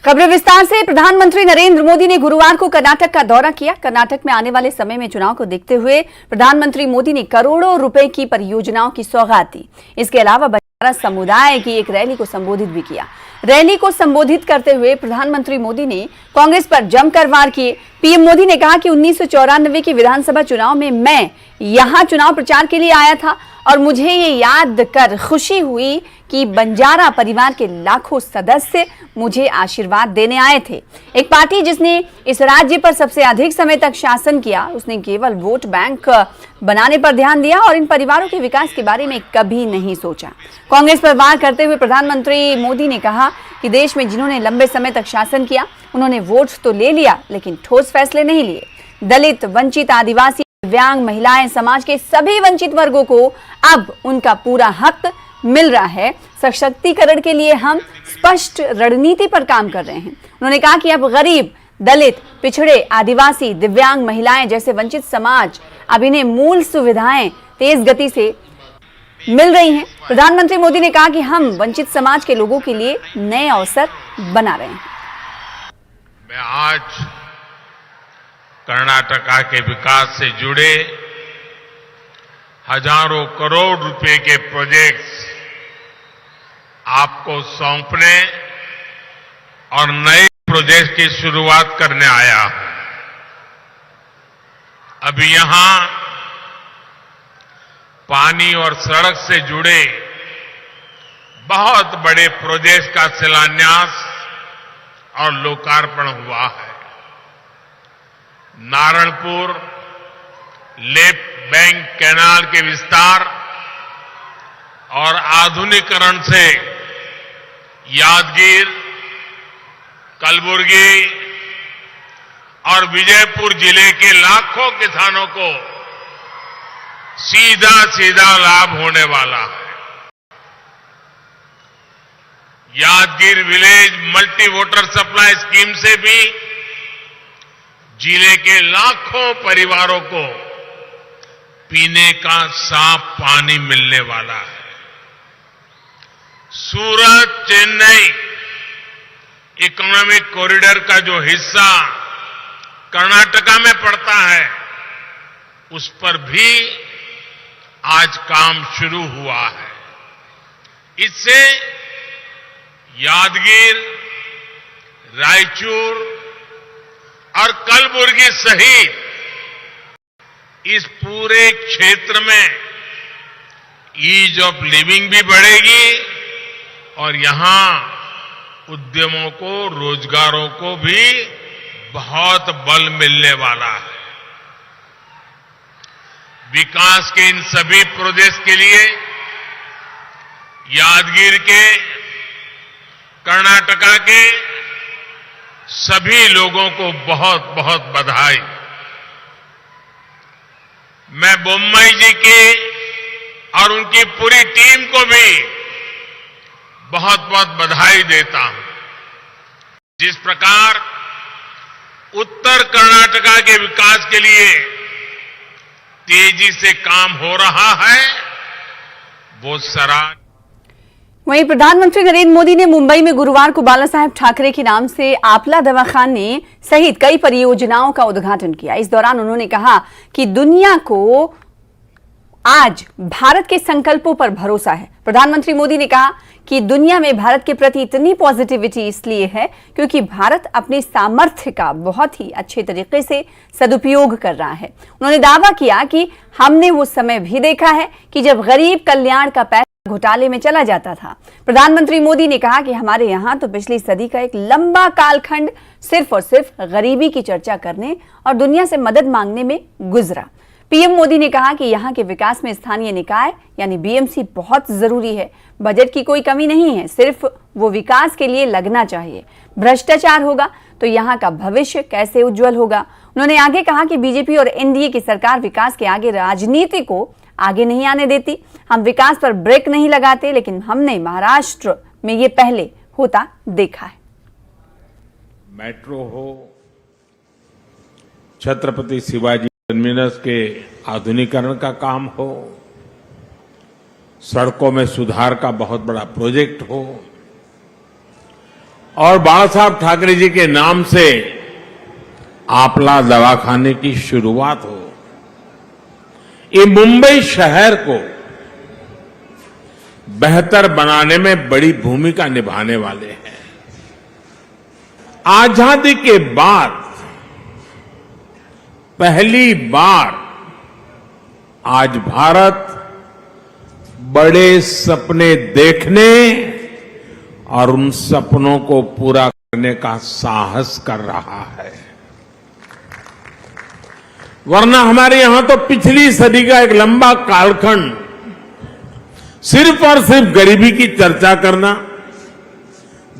खबरें विस्तार से। प्रधानमंत्री नरेंद्र मोदी ने गुरुवार को कर्नाटक का दौरा किया। कर्नाटक में आने वाले समय में चुनाव को देखते हुए प्रधानमंत्री मोदी ने करोड़ों रुपए की परियोजनाओं की सौगात दी। इसके अलावा बंजारा समुदाय की एक रैली को संबोधित भी किया। रैली को संबोधित करते हुए प्रधानमंत्री मोदी ने कांग्रेस पर जमकर वार किए। पीएम मोदी ने कहा कि 1994 के विधानसभा चुनाव में मैं यहां चुनाव प्रचार के लिए आया था और मुझे ये याद कर खुशी हुई कि बंजारा परिवार के लाखों सदस्य मुझे आशीर्वाद देने आए थे। एक पार्टी जिसने इस राज्य पर सबसे अधिक समय तक शासन किया, उसने केवल वोट बैंक बनाने पर ध्यान दिया और इन परिवारों के विकास के बारे में कभी नहीं सोचा। कांग्रेस पर वार करते हुए प्रधानमंत्री मोदी ने कहा कि देश में जिन्होंने लंबे समय तक शासन किया, उन्होंने वोट तो ले लिया लेकिन ठोस फैसले नहीं लिए। दलित, वंचित, आदिवासी, दिव्यांग, महिलाएं, समाज के सभी वंचित वर्गों को अब उनका पूरा हक मिल रहा है। सशक्तिकरण के लिए हम स्पष्ट रणनीति पर काम कर रहे हैं। उन्होंने कहा कि अब गरीब, दलित, पिछड़े, आदिवासी, दिव्यांग, महिलाएं जैसे वंचित समाज अब इन्हें मूल सुविधाएं तेज गति से मिल रही हैं। प्रधानमंत्री मोदी ने कहा कि हम वंचित समाज के लोगों के लिए नए अवसर बना रहे हैं। मैं आज कर्नाटका के विकास से जुड़े हजारों करोड़ रुपए के प्रोजेक्ट्स आपको सौंपने और नए प्रोजेक्ट की शुरुआत करने आया हूं। अभी यहां पानी और सड़क से जुड़े बहुत बड़े प्रोजेक्ट का शिलान्यास और लोकार्पण हुआ है। नारायणपुर लेफ्ट बैंक कैनाल के विस्तार और आधुनिकीकरण से यादगीर, कलबुर्गी और विजयपुर जिले के लाखों किसानों को सीधा सीधा लाभ होने वाला है। Yadgir village multi water supply scheme से भी जिले के लाखों परिवारों को पीने का साफ पानी मिलने वाला है। सूरत चेन्नई इकोनॉमिक कॉरिडोर का जो हिस्सा कर्नाटका में पड़ता है, उस पर भी आज काम शुरू हुआ है। इससे यादगीर, रायचूर और कलबुर्गी सहित इस पूरे क्षेत्र में ईज ऑफ लिविंग भी बढ़ेगी और यहां उद्यमों को, रोजगारों को भी बहुत बल मिलने वाला है। विकास के इन सभी प्रोजेक्ट्स के लिए यादगीर के, कर्नाटका के सभी लोगों को बहुत बहुत बधाई। मैं बोम्मई जी की और उनकी पूरी टीम को भी बहुत बहुत बधाई देता हूं। जिस प्रकार उत्तर कर्नाटका के विकास के लिए तेजी से काम हो रहा है, वो सराहनीय। वहीं प्रधानमंत्री नरेंद्र मोदी ने मुंबई में गुरुवार को बाला साहेब ठाकरे के नाम से आपला दवाखाने सहित कई परियोजनाओं का उद्घाटन किया। इस दौरान उन्होंने कहा कि दुनिया को आज भारत के संकल्पों पर भरोसा है। प्रधानमंत्री मोदी ने कहा कि दुनिया में भारत के प्रति इतनी पॉजिटिविटी इसलिए है क्योंकि भारत अपने सामर्थ्य का बहुत ही अच्छे तरीके से सदुपयोग कर रहा है। उन्होंने दावा किया कि हमने वो समय भी देखा है कि जब गरीब कल्याण का पैसा घोटाले में चला जाता था। प्रधानमंत्री मोदी ने कहा कि हमारे यहां तो पिछली सदी का एक लंबा कालखंड सिर्फ और सिर्फ गरीबी की चर्चा करने और दुनिया से मदद मांगने में गुजरा। पीएम मोदी ने कहा कि यहां के विकास में स्थानीय निकाय यानी बीएमसी बहुत जरूरी है। बजट की कोई कमी नहीं है, सिर्फ वो विकास के लिए लगना चाहिए। भ्रष्टाचार होगा तो यहां का भविष्य कैसे उज्जवल होगा। उन्होंने आगे कहा कि बीजेपी और एनडीए की सरकार विकास के आगे राजनीति को आगे नहीं आने देती। हम विकास पर ब्रेक नहीं लगाते, लेकिन हमने महाराष्ट्र में ये पहले होता देखा है। मेट्रो हो, छत्रपति शिवाजी टर्मिनस के आधुनिकीकरण का काम हो, सड़कों में सुधार का बहुत बड़ा प्रोजेक्ट हो और बाला साहब ठाकरे जी के नाम से आपला दवाखाने की शुरुआत हो, ये मुंबई शहर को बेहतर बनाने में बड़ी भूमिका निभाने वाले हैं। आजादी के बाद पहली बार आज भारत बड़े सपने देखने और उन सपनों को पूरा करने का साहस कर रहा है। वरना हमारे यहां तो पिछली सदी का एक लंबा कालखंड सिर्फ और सिर्फ गरीबी की चर्चा करना,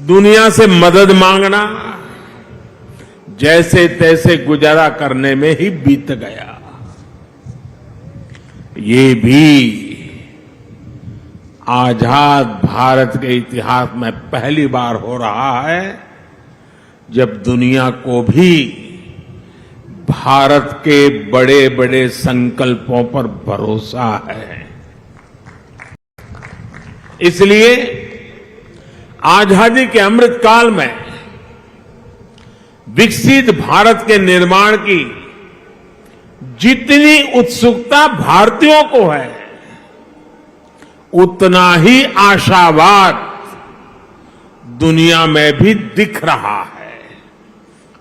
दुनिया से मदद मांगना, जैसे तैसे गुजारा करने में ही बीत गया। ये भी आजाद भारत के इतिहास में पहली बार हो रहा है जब दुनिया को भी भारत के बड़े बड़े संकल्पों पर भरोसा है। इसलिए आजादी के अमृत काल में विकसित भारत के निर्माण की जितनी उत्सुकता भारतीयों को है, उतना ही आशावाद दुनिया में भी दिख रहा है।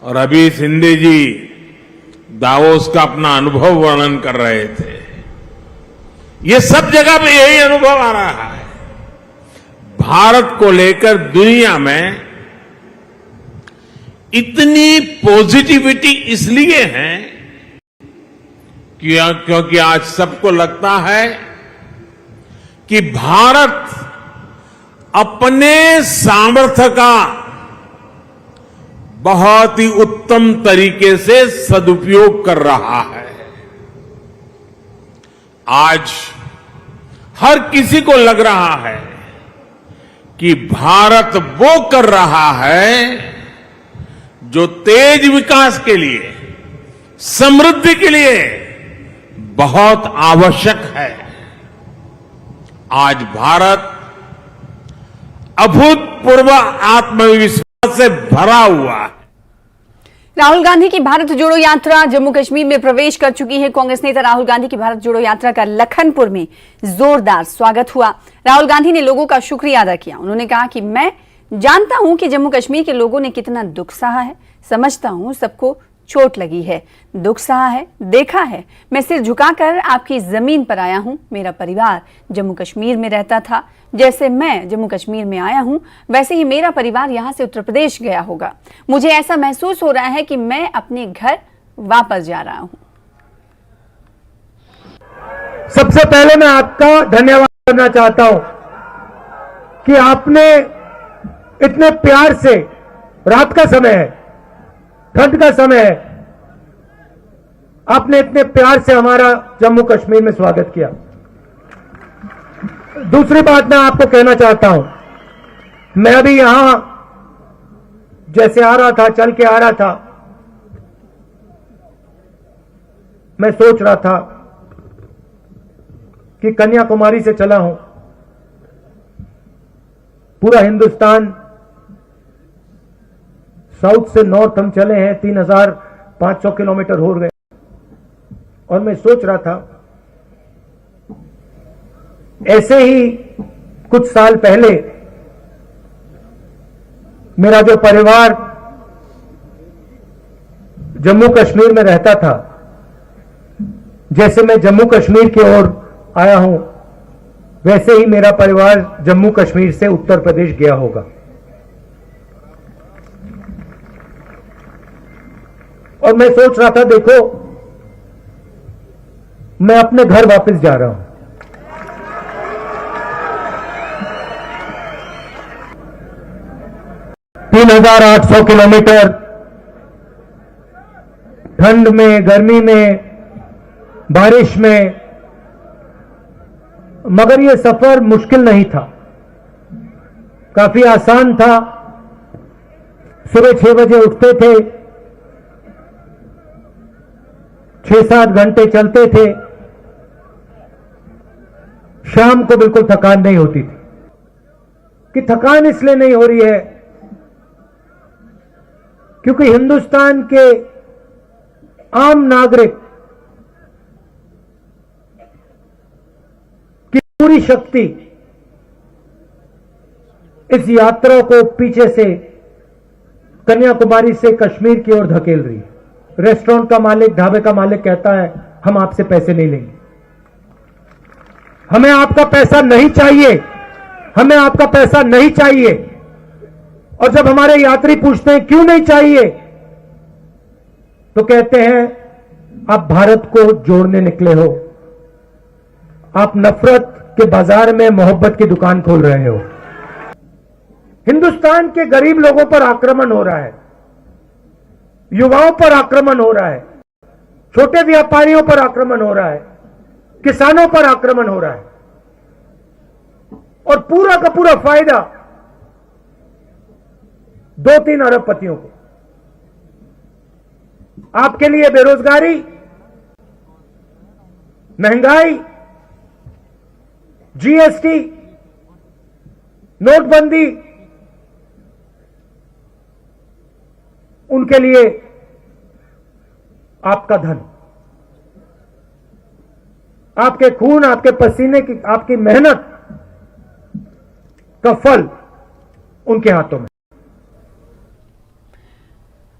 और अभी शिंदे जी दावोस का अपना अनुभव वर्णन कर रहे थे। ये सब जगह पे यही अनुभव आ रहा है। भारत को लेकर दुनिया में इतनी पॉजिटिविटी इसलिए है क्योंकि आज सबको लगता है कि भारत अपने सामर्थ्य का बहुत ही उत्तम तरीके से सदुपयोग कर रहा है। आज हर किसी को लग रहा है कि भारत वो कर रहा है जो तेज विकास के लिए, समृद्धि के लिए बहुत आवश्यक है। आज भारत अभूतपूर्व आत्मविश्वास से भरा हुआ है। राहुल गांधी की भारत जोड़ो यात्रा जम्मू कश्मीर में प्रवेश कर चुकी है। कांग्रेस नेता राहुल गांधी की भारत जोड़ो यात्रा का लखनपुर में जोरदार स्वागत हुआ। राहुल गांधी ने लोगों का शुक्रिया अदा किया। उन्होंने कहा कि मैं जानता हूं कि जम्मू कश्मीर के लोगों ने कितना दुख सहा है, समझता हूं सबको चोट लगी है, दुख सहा है, देखा है। मैं सिर झुकाकर आपकी जमीन पर आया हूं। मेरा परिवार जम्मू कश्मीर में रहता था। जैसे मैं जम्मू कश्मीर में आया हूं, वैसे ही मेरा परिवार यहां से उत्तर प्रदेश गया होगा। मुझे ऐसा महसूस हो रहा है कि मैं अपने घर वापस जा रहा हूं। सबसे पहले मैं आपका धन्यवाद करना चाहता हूं कि आपने इतने प्यार से, रात का समय है, ठंड का समय है, आपने इतने प्यार से हमारा जम्मू कश्मीर में स्वागत किया। दूसरी बात मैं आपको कहना चाहता हूं, मैं अभी यहां जैसे आ रहा था, चल के आ रहा था, मैं सोच रहा था कि कन्याकुमारी से चला हूं, पूरा हिंदुस्तान साउथ से नॉर्थ हम चले हैं, 3500 किलोमीटर हो गए। और मैं सोच रहा था ऐसे ही कुछ साल पहले मेरा जो परिवार जम्मू कश्मीर में रहता था, जैसे मैं जम्मू कश्मीर की ओर आया हूं, वैसे ही मेरा परिवार जम्मू कश्मीर से उत्तर प्रदेश गया होगा। और मैं सोच रहा था, देखो मैं अपने घर वापस जा रहा हूं। तीन 3,800 किलोमीटर ठंड में, गर्मी में, बारिश में, मगर यह सफर मुश्किल नहीं था, काफी आसान था। सुबह 6 बजे उठते थे, 6-7 घंटे चलते थे, शाम को बिल्कुल थकान नहीं होती थी। कि थकान इसलिए नहीं हो रही है क्योंकि हिंदुस्तान के आम नागरिक की पूरी शक्ति इस यात्रा को पीछे से कन्याकुमारी से कश्मीर की ओर धकेल रही है। रेस्टोरेंट का मालिक, ढाबे का मालिक कहता है हम आपसे पैसे नहीं लेंगे, हमें आपका पैसा नहीं चाहिए, हमें आपका पैसा नहीं चाहिए। और जब हमारे यात्री पूछते हैं क्यों नहीं चाहिए, तो कहते हैं आप भारत को जोड़ने निकले हो, आप नफरत के बाजार में मोहब्बत की दुकान खोल रहे हो। हिंदुस्तान के गरीब लोगों पर आक्रमण हो रहा है, युवाओं पर आक्रमण हो रहा है, छोटे व्यापारियों पर आक्रमण हो रहा है, किसानों पर आक्रमण हो रहा है, और पूरा का पूरा फायदा 2-3 अरबपतियों को। आपके लिए बेरोजगारी, महंगाई, जीएसटी, नोटबंदी, उनके लिए आपका धन, आपके खून, आपके पसीने की, आपकी मेहनत का फल उनके हाथों में।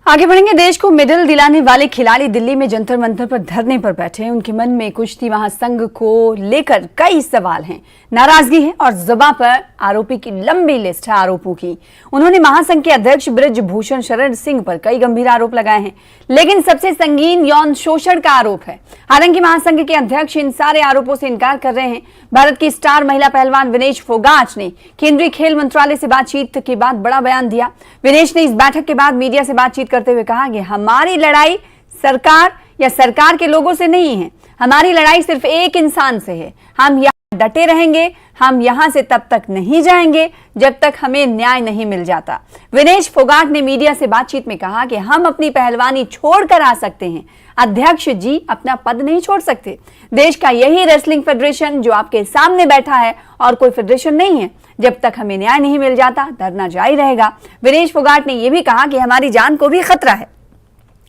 आगे बढ़ेंगे। देश को मेडल दिलाने वाले खिलाड़ी दिल्ली में जंतर मंतर पर धरने पर बैठे हैं। उनके मन में कुश्ती महासंघ को लेकर कई सवाल हैं, नाराजगी है और जुबान पर आरोपी की लंबी लिस्ट है आरोपों की। उन्होंने महासंघ के अध्यक्ष बृजभूषण शरण सिंह पर कई गंभीर आरोप लगाए हैं, लेकिन सबसे संगीन यौन शोषण का आरोप है। हालांकि महासंघ के अध्यक्ष इन सारे आरोपों से इनकार कर रहे हैं। भारत की स्टार महिला पहलवान विनेश फोगाट ने केंद्रीय खेल मंत्रालय से बातचीत के बाद बड़ा बयान दिया। विनेश ने इस बैठक के बाद मीडिया से बातचीत करते हुए कहा कि हमारी लड़ाई सरकार या सरकार के लोगों से नहीं है, हमारी लड़ाई सिर्फ एक इंसान से है। हम यहाँ डटे रहेंगे, हम यहां से तब तक नहीं जाएंगे जब तक हमें न्याय नहीं मिल जाता। विनेश फोगाट ने मीडिया से बातचीत में कहा कि हम अपनी पहलवानी छोड़कर आ सकते हैं, अध्यक्ष जी अपना पद नहीं छोड़ सकते। देश का यही रेसलिंग फेडरेशन जो आपके सामने बैठा है और कोई फेडरेशन नहीं है। जब तक हमें न्याय नहीं मिल जाता धरना जारी रहेगा। विनेश फोगाट ने यह भी कहा कि हमारी जान को भी खतरा है।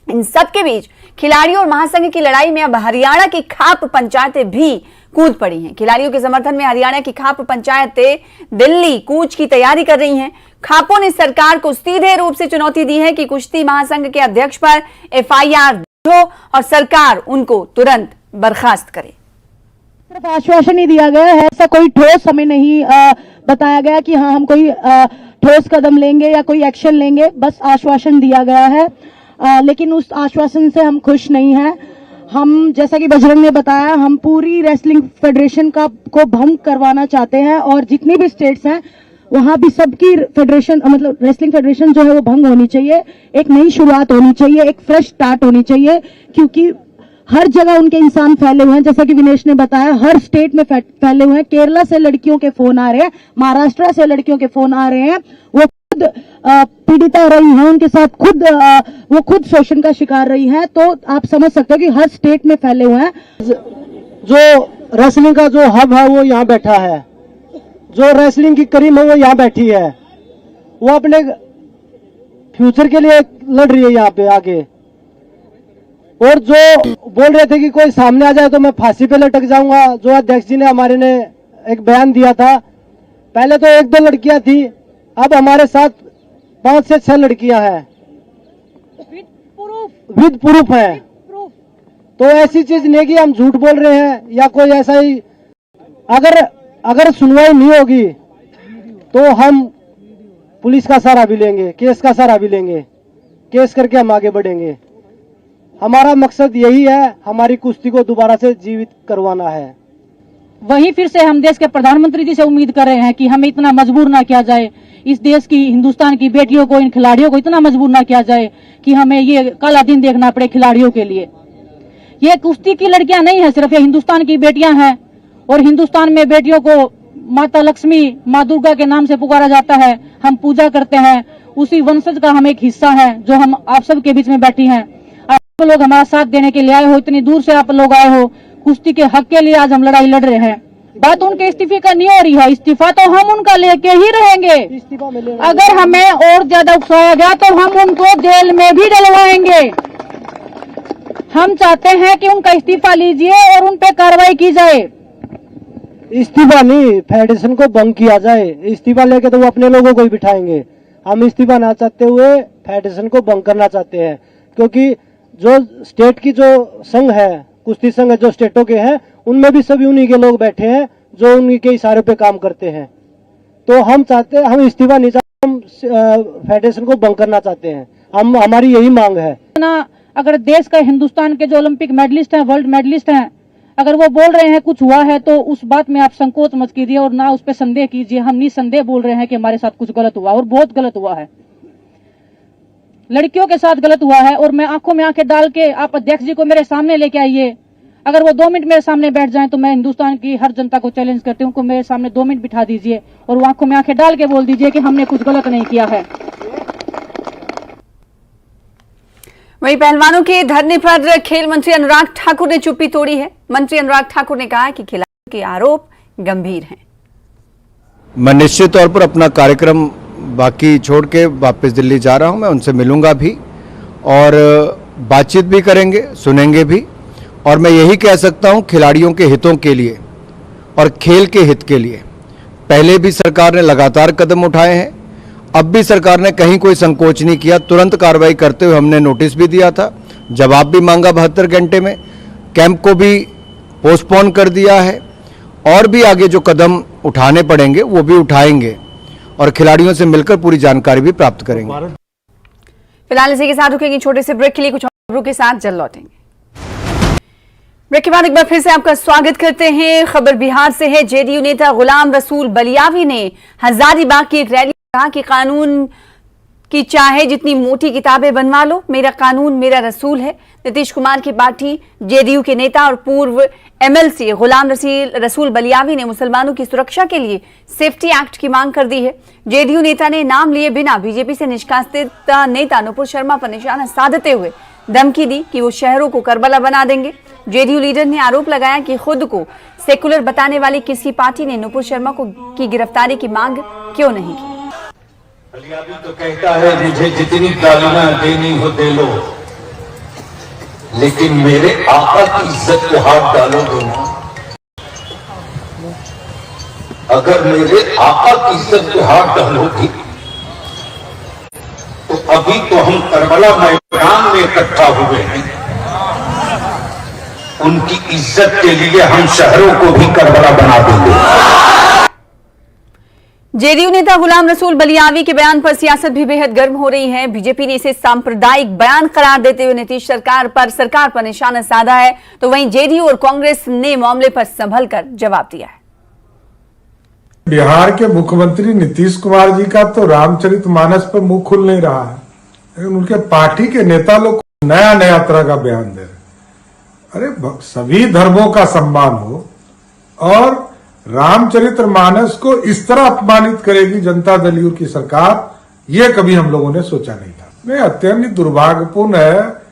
इन सबके बीच खिलाड़ियों और महासंघ की लड़ाई में अब हरियाणा की खाप पंचायतें भी कूद पड़ी हैं। खिलाड़ियों के समर्थन में हरियाणा की खाप पंचायतें दिल्ली कूच की तैयारी कर रही हैं। खापों ने सरकार को सीधे रूप से चुनौती दी है कि कुश्ती महासंघ के अध्यक्ष पर एफआईआर दर्ज हो और सरकार उनको तुरंत बर्खास्त करे। सिर्फ आश्वासन ही दिया गया है, ऐसा कोई ठोस हमें नहीं बताया गया कि हाँ हम कोई ठोस कदम लेंगे या कोई एक्शन लेंगे। बस आश्वासन दिया गया है, लेकिन उस आश्वासन से हम खुश नहीं हैं। हम जैसा कि बजरंग ने बताया, हम पूरी रेसलिंग फेडरेशन को भंग करवाना चाहते हैं और जितनी भी स्टेट्स हैं वहां भी सबकी फेडरेशन मतलब रेसलिंग फेडरेशन जो है वो भंग होनी चाहिए। एक नई शुरुआत होनी चाहिए, एक फ्रेश स्टार्ट होनी चाहिए, क्योंकि हर जगह उनके इंसान फैले हुए हैं। जैसा कि विनेश ने बताया, हर स्टेट में फैले हुए हैं। केरला से लड़कियों के फोन आ रहे हैं, महाराष्ट्र से लड़कियों के फोन आ रहे हैं, वो खुद पीड़िता रही हैं, उनके साथ वो खुद शोषण का शिकार रही हैं। तो आप समझ सकते हो कि हर स्टेट में फैले हुए हैं। जो रेसलिंग का जो हब है वो यहाँ बैठा है, जो रेसलिंग की करीम है वो यहाँ बैठी है, वो अपने फ्यूचर के लिए लड़ रही है यहाँ पे आगे। और जो बोल रहे थे कि कोई सामने आ जाए तो मैं फांसी पे लटक जाऊंगा, जो अध्यक्ष जी ने हमारे ने एक बयान दिया था, पहले तो 1-2 लड़कियां थी, अब हमारे साथ 5 से 6 लड़कियां हैं विद प्रूफ है। तो ऐसी चीज नहीं कि हम झूठ बोल रहे हैं या कोई ऐसा ही। अगर सुनवाई नहीं होगी तो हम पुलिस का सहारा भी लेंगे, केस का सहारा भी लेंगे, केस करके हम आगे बढ़ेंगे। हमारा मकसद यही है, हमारी कुश्ती को दोबारा से जीवित करवाना है। वहीं फिर से हम देश के प्रधानमंत्री जी से उम्मीद कर रहे हैं कि हमें इतना मजबूर ना किया जाए, इस देश की हिंदुस्तान की बेटियों को, इन खिलाड़ियों को इतना मजबूर ना किया जाए कि हमें ये काला दिन देखना पड़े खिलाड़ियों के लिए। ये कुश्ती की लड़कियां नहीं है सिर्फ, ये हिंदुस्तान की बेटियां हैं। और हिंदुस्तान में बेटियों को माता लक्ष्मी, माँ दुर्गा के नाम से पुकारा जाता है, हम पूजा करते हैं, उसी वंशज का हम एक हिस्सा है जो हम आप सबके बीच में बैठी हैं। आप लोग हमारा साथ देने के लिए आए हो, इतनी दूर से आप लोग आए हो, कुश्ती के हक के लिए आज हम लड़ाई लड़ रहे हैं। बात उनके इस्तीफे का नहीं हो रही है। इस्तीफा तो हम उनका लेके ही रहेंगे। इस्तीफा मिले अगर हमें और ज्यादा उकसाया गया तो हम उनको जेल में भी डलवाएंगे। हम चाहते हैं कि उनका इस्तीफा लीजिए और उन पे कार्रवाई की जाए। इस्तीफा नहीं, फेडरेशन को भंग किया जाए। इस्तीफा लेके तो वो अपने लोगों को ही बिठाएंगे। हम इस्तीफा ना चाहते हुए फेडरेशन को भंग करना चाहते हैं, क्योंकि जो स्टेट की जो संघ है, कुश्ती संघ है जो स्टेटों के हैं, उनमें भी सभी उन्हीं के लोग बैठे हैं जो उन्हीं के इशारे पे काम करते हैं। तो हम इस्तीफा नहीं चाहते, हम फेडरेशन को भंग करना चाहते हैं। हमारी यही मांग है ना। अगर देश का, हिंदुस्तान के जो ओलंपिक मेडलिस्ट हैं, वर्ल्ड मेडलिस्ट हैं, अगर वो बोल रहे हैं कुछ हुआ है तो उस बात में आप संकोच मत कीजिए और ना उस पर संदेह कीजिए। हम निसंदेह बोल रहे हैं कि हमारे साथ कुछ गलत हुआ और बहुत गलत हुआ है। लड़कियों के साथ गलत हुआ है और मैं आंखों में आंखें डाल के, आप अध्यक्ष जी को मेरे सामने लेके आइए। अगर वो 2 मिनट मेरे सामने बैठ जाएं तो मैं हिंदुस्तान की हर जनता को चैलेंज करती हूँ, उनको मेरे सामने 2 मिनट बिठा दीजिए और वो आंखों में आंखें डाल के बोल दीजिए कि हमने कुछ गलत नहीं किया है। वहीं पहलवानों के धरने पर खेल मंत्री अनुराग ठाकुर ने चुप्पी तोड़ी है। मंत्री अनुराग ठाकुर ने कहा कि खिलाड़ियों के आरोप गंभीर हैं। मैं निश्चित तौर पर अपना कार्यक्रम बाकी छोड़ के वापस दिल्ली जा रहा हूं। मैं उनसे मिलूंगा भी और बातचीत भी करेंगे, सुनेंगे भी। और मैं यही कह सकता हूं, खिलाड़ियों के हितों के लिए और खेल के हित के लिए पहले भी सरकार ने लगातार कदम उठाए हैं। अब भी सरकार ने कहीं कोई संकोच नहीं किया। तुरंत कार्रवाई करते हुए हमने नोटिस भी दिया था, जवाब भी मांगा 72 घंटे में। कैंप को भी पोस्टपोन कर दिया है और भी आगे जो कदम उठाने पड़ेंगे वो भी उठाएंगे और खिलाड़ियों से मिलकर पूरी जानकारी भी प्राप्त करेंगे। फिलहाल इसी के साथ रुकेंगे छोटे से ब्रेक के लिए। कुछ और खबरों के साथ जल्द लौटेंगे। ब्रेक के बाद एक बार फिर से आपका स्वागत करते हैं। खबर बिहार से है। जेडीयू नेता गुलाम रसूल बलियावी ने हजारीबाग की एक रैली कहा कि कानून की चाहे जितनी मोटी किताबें बनवा लो, मेरा कानून मेरा रसूल है। नीतीश कुमार की पार्टी जेडीयू के नेता और पूर्व एमएलसी गुलाम रसूल बलियावी ने मुसलमानों की सुरक्षा के लिए सेफ्टी एक्ट की मांग कर दी है। जेडीयू नेता ने नाम लिए बिना बीजेपी से निष्कासित नेता नुपुर शर्मा पर निशाना साधते हुए धमकी दी कि वो शहरों को करबला बना देंगे। जेडीयू लीडर ने आरोप लगाया कि खुद को सेकुलर बताने वाली किसी पार्टी ने नुपुर शर्मा की गिरफ्तारी की मांग क्यों नहीं की। बलियावी तो कहता है मुझे जितनी गालियां देनी हो दे लो, लेकिन मेरे आका की इज्जत को हाथ डालोगे ना। अगर मेरे आका की इज्जत को हाथ डालोगे तो अभी तो हम करबला मैदान में इकट्ठा हुए हैं, उनकी इज्जत के लिए हम शहरों को भी करबला बना देंगे। जेडीयू नेता गुलाम रसूल बलियावी के बयान पर सियासत भी बेहद गर्म हो रही है। बीजेपी ने इसे सांप्रदायिक बयान करार देते हुए नीतीश सरकार पर निशाना साधा है, तो वहीं जेडीयू और कांग्रेस ने मामले पर संभलकर जवाब दिया है। बिहार के मुख्यमंत्री नीतीश कुमार जी का तो रामचरितमानस पर मुंह खुल नहीं रहा है, लेकिन उनके पार्टी के नेता लोग नया नया तरह का बयान दे रहे। अरे सभी धर्मों का सम्मान हो और रामचरितमानस को इस तरह अपमानित करेगी जनता दल यू की सरकार, ये कभी हम लोगों ने सोचा नहीं था। नहीं, अत्यंत दुर्भाग्यपूर्ण है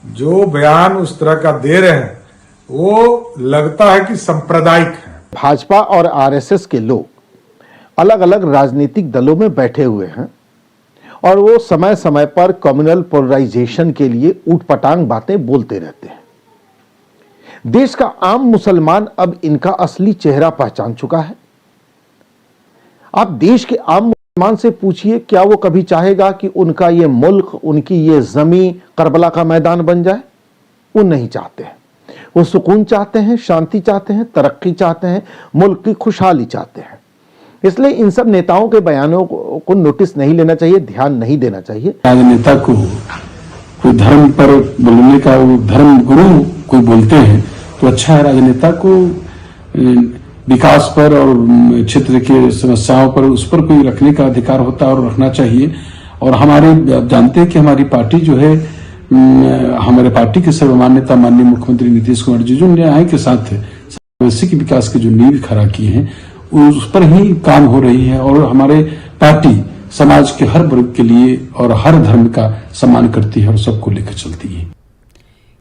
जो बयान उस तरह का दे रहे हैं, वो लगता है कि सांप्रदायिक है। भाजपा और आरएसएस के लोग अलग अलग राजनीतिक दलों में बैठे हुए हैं और वो समय समय पर कम्युनल पोलराइजेशन के लिए ऊटपटांग बातें बोलते रहते हैं। देश का आम मुसलमान अब इनका असली चेहरा पहचान चुका है। आप देश के आम मुसलमान से पूछिए, क्या वो कभी चाहेगा कि उनका ये मुल्क, उनकी ये जमीन करबला का मैदान बन जाए? वो नहीं चाहते हैं। वो सुकून चाहते हैं, शांति चाहते हैं, तरक्की चाहते हैं, मुल्क की खुशहाली चाहते हैं। इसलिए इन सब नेताओं के बयानों को नोटिस नहीं लेना चाहिए, ध्यान नहीं देना चाहिए। राजनेता को कोई धर्म पर बोलने का, वो धर्म गुरु कोई बोलते हैं तो अच्छा है। राजनेता को विकास पर और क्षेत्र के समस्याओं पर, उस पर कोई रखने का अधिकार होता है और रखना चाहिए। और हमारे जानते हैं कि हमारी पार्टी जो है, हमारे पार्टी के सर्वमान्यता माननीय मुख्यमंत्री नीतीश कुमार जी जो न्याय के साथ वैश्विक विकास की जो नींव खड़ा की है उस पर ही काम हो रही है। और हमारे पार्टी समाज के हर वर्ग के लिए और हर धर्म का सम्मान करती है और सबको लेकर चलती है।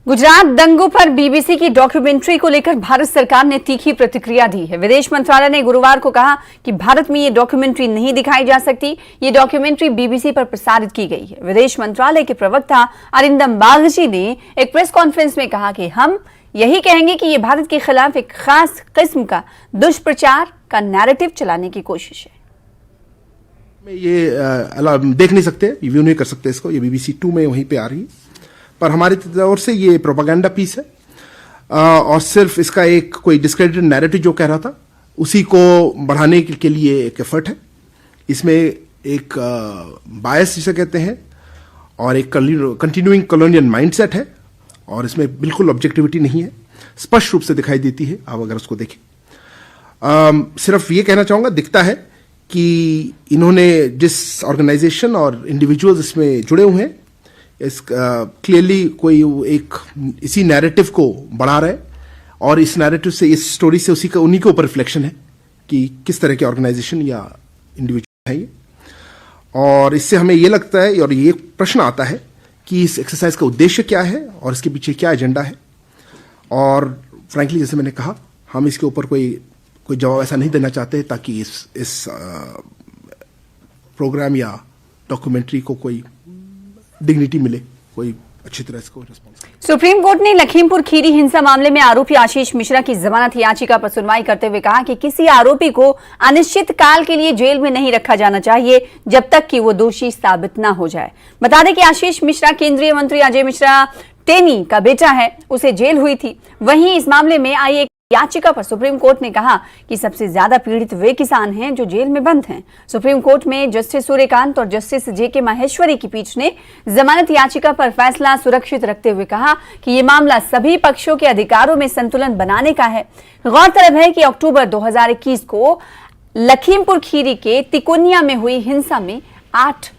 गुजरात दंगों पर बीबीसी की डॉक्यूमेंट्री को लेकर भारत सरकार ने तीखी प्रतिक्रिया दी है। विदेश मंत्रालय ने गुरुवार को कहा कि भारत में ये डॉक्यूमेंट्री नहीं दिखाई जा सकती। ये डॉक्यूमेंट्री बीबीसी पर प्रसारित की गई है। विदेश मंत्रालय के प्रवक्ता अरिंदम बागची ने एक प्रेस कॉन्फ्रेंस में कहा कि हम यही कहेंगे कि ये भारत के खिलाफ एक खास किस्म का दुष्प्रचार का नैरेटिव चलाने की कोशिश है। ये देख नहीं सकते, रिव्यू नहीं कर सकते इसको। ये बीबीसी 2 में वहीं पे आ रही है, पर हमारी ओर से ये प्रोपागेंडा पीस है और सिर्फ इसका एक कोई डिस्क्रेडिटेड नैरेटिव जो कह रहा था उसी को बढ़ाने के लिए एक एफर्ट है। इसमें एक बायस जिसे कहते हैं और एक कंटिन्यूइंग कॉलोनियल माइंडसेट है और इसमें बिल्कुल ऑब्जेक्टिविटी नहीं है, स्पष्ट रूप से दिखाई देती है आप अगर उसको देखें। सिर्फ ये कहना चाहूंगा, दिखता है कि इन्होंने जिस ऑर्गेनाइजेशन और इंडिविजुअल्स इसमें जुड़े हुए हैं इस क्लियरली कोई एक इसी नैरेटिव को बढ़ा रहे और इस नैरेटिव से, इस स्टोरी से उसी का उन्हीं के ऊपर रिफ्लेक्शन है कि किस तरह के ऑर्गेनाइजेशन या इंडिविजुअल है ये। और इससे हमें ये लगता है और ये प्रश्न आता है कि इस एक्सरसाइज का उद्देश्य क्या है और इसके पीछे क्या एजेंडा है। और फ्रैंकली जैसे मैंने कहा, हम इसके ऊपर कोई जवाब ऐसा नहीं देना चाहते ताकि इस प्रोग्राम या डॉक्यूमेंट्री को कोई डिग्निटी मिले, कोई अच्छी तरह इसको रिस्पॉन्स। सुप्रीम कोर्ट ने लखीमपुर खीरी हिंसा मामले में आरोपी आशीष मिश्रा की जमानत याचिका पर सुनवाई करते हुए कहा कि किसी आरोपी को अनिश्चित काल के लिए जेल में नहीं रखा जाना चाहिए जब तक कि वो दोषी साबित न हो जाए। बता दें कि आशीष मिश्रा केंद्रीय मंत्री अजय मिश्रा टेनी का बेटा है, उसे जेल हुई थी। वहीं इस मामले में आई एक याचिका पर सुप्रीम कोर्ट ने कहा कि सबसे ज्यादा पीड़ित वे किसान हैं जो जेल में बंद हैं। सुप्रीम कोर्ट में जस्टिस सूर्यकांत और जस्टिस जेके माहेश्वरी की पीठ ने जमानत याचिका पर फैसला सुरक्षित रखते हुए कहा कि ये मामला सभी पक्षों के अधिकारों में संतुलन बनाने का है। गौरतलब है कि अक्टूबर 2021 को लखीमपुर खीरी के तिकोनिया में हुई हिंसा में 8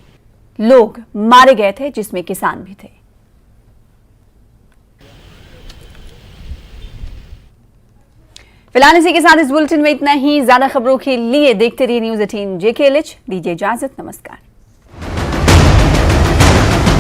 लोग मारे गए थे, जिसमें किसान भी थे। फिलहाल इसी के साथ इस बुलेटिन में इतना ही। ज्यादा खबरों के लिए देखते रहिए न्यूज़ 18 JKLH। दीजिए इजाजत, नमस्कार।